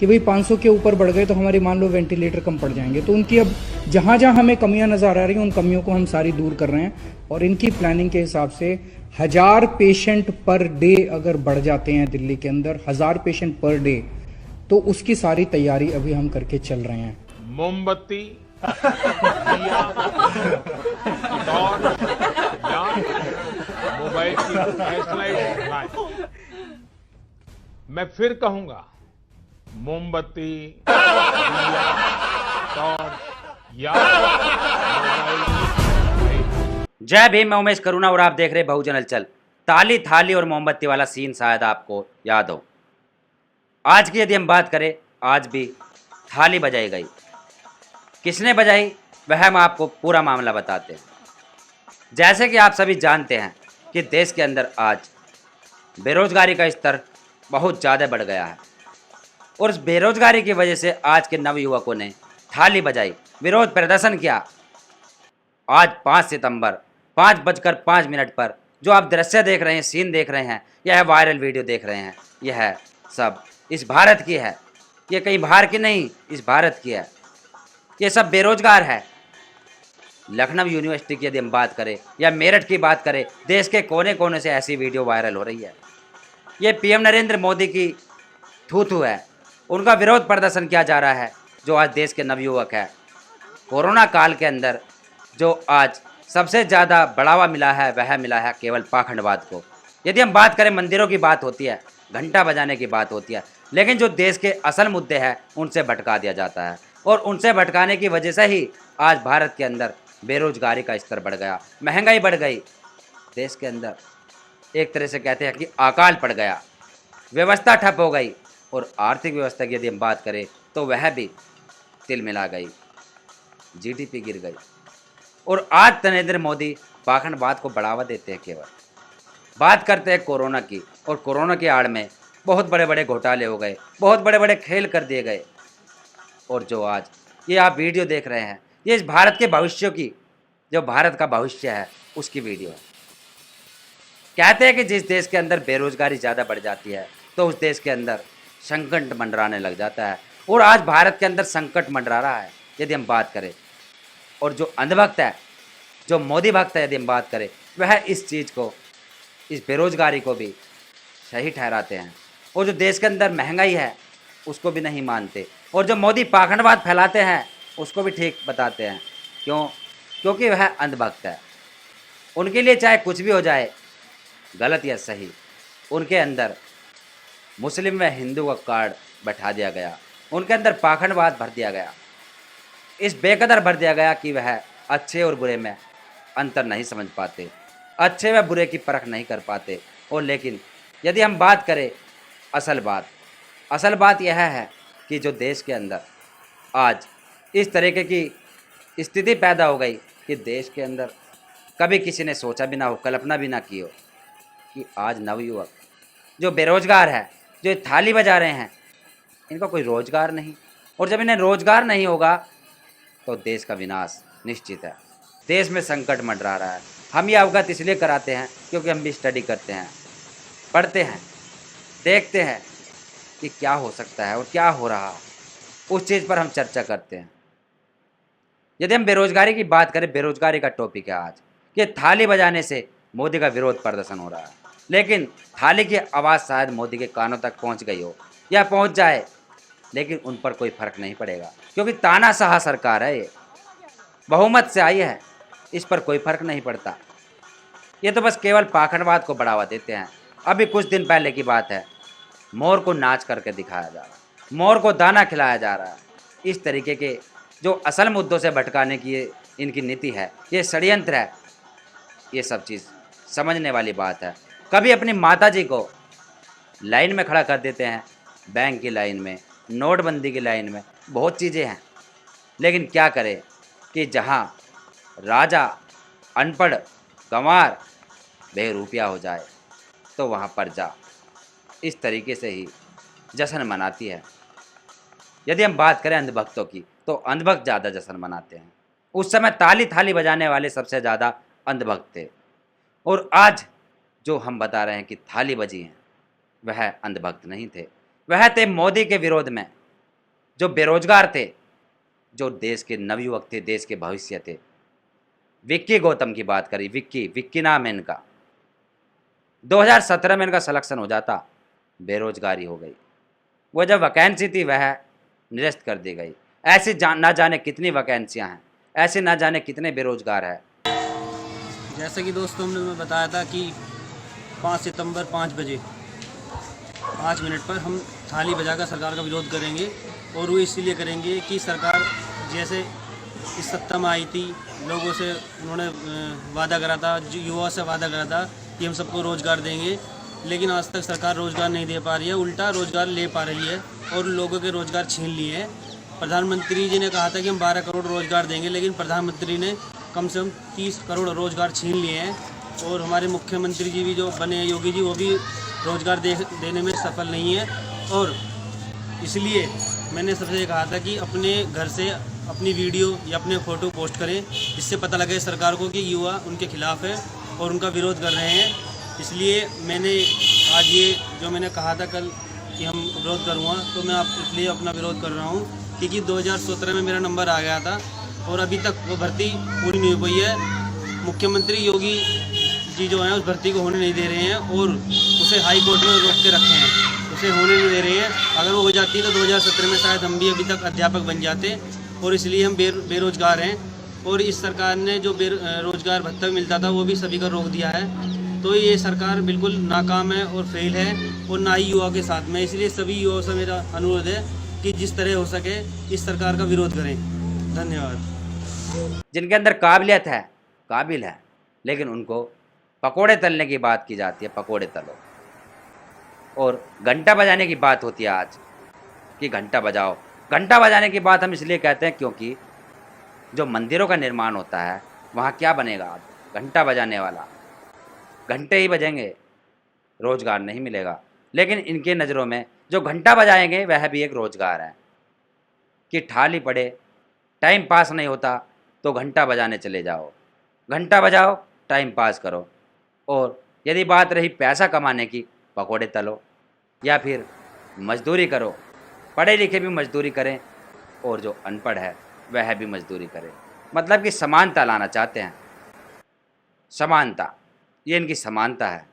कि भाई 500 के ऊपर बढ़ गए तो हमारी मान लो वेंटिलेटर कम पड़ जाएंगे। तो उनकी अब जहाँ जहाँ हमें कमियां नज़र आ रही हैं उन कमियों को हम सारी दूर कर रहे हैं, और इनकी प्लानिंग के हिसाब से 1000 पेशेंट पर डे अगर बढ़ जाते हैं दिल्ली के अंदर, 1000 पेशेंट पर डे, तो उसकी सारी तैयारी अभी हम करके चल रहे हैं। मोमबत्ती, दिया, टॉर्च या मोबाइल की फ्लैशलाइट लाइट। मैं फिर कहूंगा, मोमबत्ती, दिया, टॉर्च या मोबाइल की फ्लैशलाइट। जय भीम, मैं उमेश करुणा और आप देख रहे बहुजन हलचल। ताली थाली और मोमबत्ती वाला सीन शायद आपको याद हो। आज की यदि हम बात करें, आज भी थाली बजाई गई। किसने बजाई वह हम आपको पूरा मामला बताते हैं। जैसे कि आप सभी जानते हैं कि देश के अंदर आज बेरोजगारी का स्तर बहुत ज़्यादा बढ़ गया है, और उस बेरोजगारी की वजह से आज के नवयुवकों ने थाली बजाई, विरोध प्रदर्शन किया। आज 5 सितंबर 5:05 पर जो आप दृश्य देख रहे हैं, सीन देख रहे हैं, यह वायरल वीडियो देख रहे हैं, यह सब इस भारत की है। ये कहीं बाहर की नहीं, इस भारत की है। ये सब बेरोजगार है। लखनऊ यूनिवर्सिटी की यदि हम बात करें या मेरठ की बात करें, देश के कोने कोने से ऐसी वीडियो वायरल हो रही है। ये पीएम नरेंद्र मोदी की थू है। उनका विरोध प्रदर्शन किया जा रहा है। जो आज देश के नवयुवक है, कोरोना काल के अंदर जो आज सबसे ज़्यादा बढ़ावा मिला है वह मिला है केवल पाखंडवाद को। यदि हम बात करें, मंदिरों की बात होती है, घंटा बजाने की बात होती है, लेकिन जो देश के असल मुद्दे हैं उनसे भटका दिया जाता है, और उनसे भटकाने की वजह से ही आज भारत के अंदर बेरोजगारी का स्तर बढ़ गया, महंगाई बढ़ गई। देश के अंदर एक तरह से कहते हैं कि अकाल पड़ गया, व्यवस्था ठप हो गई, और आर्थिक व्यवस्था की यदि हम बात करें तो वह भी तिलमिला गई, जीडीपी गिर गई। और आज नरेंद्र मोदी पाखंडवाद को बढ़ावा देते हैं, केवल बात करते हैं कोरोना की, और कोरोना की आड़ में बहुत बड़े बड़े घोटाले हो गए, बहुत बड़े बड़े खेल कर दिए गए। और जो आज ये आप वीडियो देख रहे हैं, ये इस भारत के भविष्य की, जो भारत का भविष्य है उसकी वीडियो है। कहते हैं कि जिस देश के अंदर बेरोजगारी ज़्यादा बढ़ जाती है तो उस देश के अंदर संकट मंडराने लग जाता है, और आज भारत के अंदर संकट मंडरा रहा है यदि हम बात करें। और जो अंधभक्त है, जो मोदी भक्त है, यदि हम बात करें, वह इस चीज़ को, इस बेरोजगारी को भी सही ठहराते हैं, और जो देश के अंदर महंगाई है उसको भी नहीं मानते, और जो मोदी पाखंडवाद फैलाते हैं उसको भी ठीक बताते हैं। क्यों? क्योंकि वह अंधभक्त है। उनके लिए चाहे कुछ भी हो जाए, गलत या सही, उनके अंदर मुस्लिम व हिंदू का कार्ड बैठा दिया गया, उनके अंदर पाखंडवाद भर दिया गया, इस बेकदर भर दिया गया कि वह अच्छे और बुरे में अंतर नहीं समझ पाते, अच्छे व बुरे की परख नहीं कर पाते। और लेकिन यदि हम बात करें असल बात यह है कि जो देश के अंदर आज इस तरीके की स्थिति पैदा हो गई कि देश के अंदर कभी किसी ने सोचा भी ना हो, कल्पना भी ना की हो कि आज नवयुवक जो बेरोजगार है, जो थाली बजा रहे हैं, इनका कोई रोजगार नहीं, और जब इन्हें रोजगार नहीं होगा तो देश का विनाश निश्चित है। देश में संकट मंडरा रहा है। हम ये अवगत इसलिए कराते हैं क्योंकि हम भी स्टडी करते हैं, पढ़ते हैं, देखते हैं कि क्या हो सकता है और क्या हो रहा है, उस चीज़ पर हम चर्चा करते हैं। यदि हम बेरोजगारी की बात करें, बेरोजगारी का टॉपिक है आज कि थाली बजाने से मोदी का विरोध प्रदर्शन हो रहा है, लेकिन थाली की आवाज़ शायद मोदी के कानों तक पहुंच गई हो या पहुंच जाए, लेकिन उन पर कोई फर्क नहीं पड़ेगा, क्योंकि तानाशाह सरकार है, ये बहुमत से आई है, इस पर कोई फर्क नहीं पड़ता। ये तो बस केवल पाखंडवाद को बढ़ावा देते हैं। अभी कुछ दिन पहले की बात है, मोर को नाच करके दिखाया जा रहा है, मोर को दाना खिलाया जा रहा है। इस तरीके के जो असल मुद्दों से भटकाने की इनकी नीति है, ये षड्यंत्र है। ये सब चीज़ समझने वाली बात है। कभी अपनी माताजी को लाइन में खड़ा कर देते हैं, बैंक की लाइन में, नोटबंदी की लाइन में, बहुत चीज़ें हैं, लेकिन क्या करें कि जहाँ राजा अनपढ़ गंवार बेरूपिया हो जाए तो वहाँ प्रजा इस तरीके से ही जश्न मनाती है। यदि हम बात करें अंधभक्तों की, तो अंधभक्त ज़्यादा जश्न मनाते हैं। उस समय ताली थाली बजाने वाले सबसे ज़्यादा अंधभक्त थे, और आज जो हम बता रहे हैं कि थाली बजी हैं, वह अंधभक्त नहीं थे, वह थे मोदी के विरोध में, जो बेरोजगार थे, जो देश के नवयुवक थे, देश के भविष्य थे, विक्की गौतम की बात करी। विक्की नाम है इनका। 2017 में इनका सिलेक्शन हो जाता, बेरोजगारी हो गई। वो जब वैकेंसी थी वह निरस्त कर दी गई। ऐसी ना जाने कितनी वैकेंसियां हैं, ऐसे ना जाने कितने बेरोजगार हैं। जैसे कि दोस्तों हमने बताया था कि 5 सितंबर 5 बजे 5 मिनट पर हम थाली बजाकर सरकार का विरोध करेंगे। और वो इसलिए करेंगे कि सरकार जैसे इस सत्ता में आई थी, लोगों से उन्होंने वादा करा था, युवा से वादा करा था कि हम सबको रोज़गार देंगे, लेकिन आज तक सरकार रोज़गार नहीं दे पा रही है, उल्टा रोज़गार ले पा रही है और लोगों के रोज़गार छीन लिए हैं। प्रधानमंत्री जी ने कहा था कि हम 12 करोड़ रोज़गार देंगे, लेकिन प्रधानमंत्री ने कम से कम 30 करोड़ रोज़गार छीन लिए हैं। और हमारे मुख्यमंत्री जी भी जो बने योगी जी, वो भी रोज़गार देने में सफल नहीं है। और इसलिए मैंने सबसे कहा था कि अपने घर से अपनी वीडियो या अपने फ़ोटो पोस्ट करें, इससे पता लगे सरकार को कि युवा उनके खिलाफ़ है और उनका विरोध कर रहे हैं। इसलिए मैंने आज ये जो मैंने कहा था कल कि हम विरोध करूँगा, तो मैं इसलिए अपना विरोध कर रहा हूँ क्योंकि 2017 में मेरा नंबर आ गया था और अभी तक वो भर्ती पूरी नहीं हो पाई है। मुख्यमंत्री योगी जी जो हैं उस भर्ती को होने नहीं दे रहे हैं और उसे हाई कोर्ट में रोक के रखे हैं, उसे होने नहीं दे रहे हैं। अगर वो हो जाती तो 2017 में शायद हम भी अभी तक अध्यापक बन जाते। और इसलिए हम बेरोजगार हैं और इस सरकार ने जो रोजगार भत्ता मिलता था वो भी सभी का रोक दिया है। तो ये सरकार बिल्कुल नाकाम है और फेल है और ना ही युवा के साथ में। इसलिए सभी युवाओं से मेरा अनुरोध है कि जिस तरह हो सके इस सरकार का विरोध करें। धन्यवाद। जिनके अंदर काबिलियत है, काबिल है, लेकिन उनको पकोड़े तलने की बात की जाती है, पकोड़े तलो। और घंटा बजाने की बात होती है आज कि घंटा बजाओ। घंटा बजाने की बात हम इसलिए कहते हैं क्योंकि जो मंदिरों का निर्माण होता है वहाँ क्या बनेगा? आज घंटा बजाने वाला, घंटे ही बजेंगे, रोज़गार नहीं मिलेगा। लेकिन इनके नज़रों में जो घंटा बजाएंगे वह भी एक रोज़गार है कि थाली पड़े, टाइम पास नहीं होता तो घंटा बजाने चले जाओ, घंटा बजाओ, टाइम पास करो। और यदि बात रही पैसा कमाने की, पकोड़े तलो या फिर मजदूरी करो। पढ़े लिखे भी मजदूरी करें और जो अनपढ़ है वह भी मजदूरी करे। मतलब कि समानता लाना चाहते हैं, समानता। ये इनकी समानता है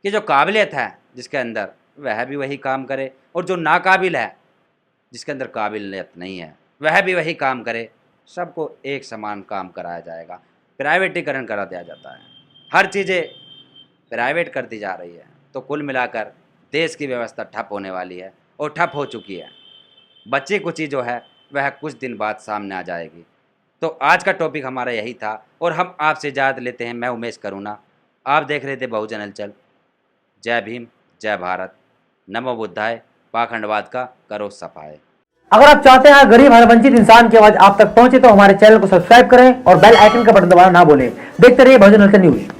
कि जो काबिलियत है जिसके अंदर वह भी वही काम करे और जो नाकाबिल है जिसके अंदर काबिलियत नहीं है वह भी वही काम करे। सबको एक समान काम कराया जाएगा। प्राइवेटीकरण करा दिया जाता है, हर चीज़ें प्राइवेट कर दी जा रही है। तो कुल मिलाकर देश की व्यवस्था ठप होने वाली है और ठप हो चुकी है। बच्ची कुची जो है वह कुछ दिन बाद सामने आ जाएगी। तो आज का टॉपिक हमारा यही था और हम आपसे इजाज़त लेते हैं। मैं उमेश करुणा, आप देख रहे थे बहुजन हलचल। जय भीम, जय भारत, नमो बुद्धाय। पाखंडवाद का करो सफाई। अगर आप चाहते हैं गरीब हर वंचित इंसान की आवाज आप तक पहुंचे तो हमारे चैनल को सब्सक्राइब करें और बेल आइकन का बटन दबाना ना भूलें। देखते रहिए बहुजन हलचल न्यूज।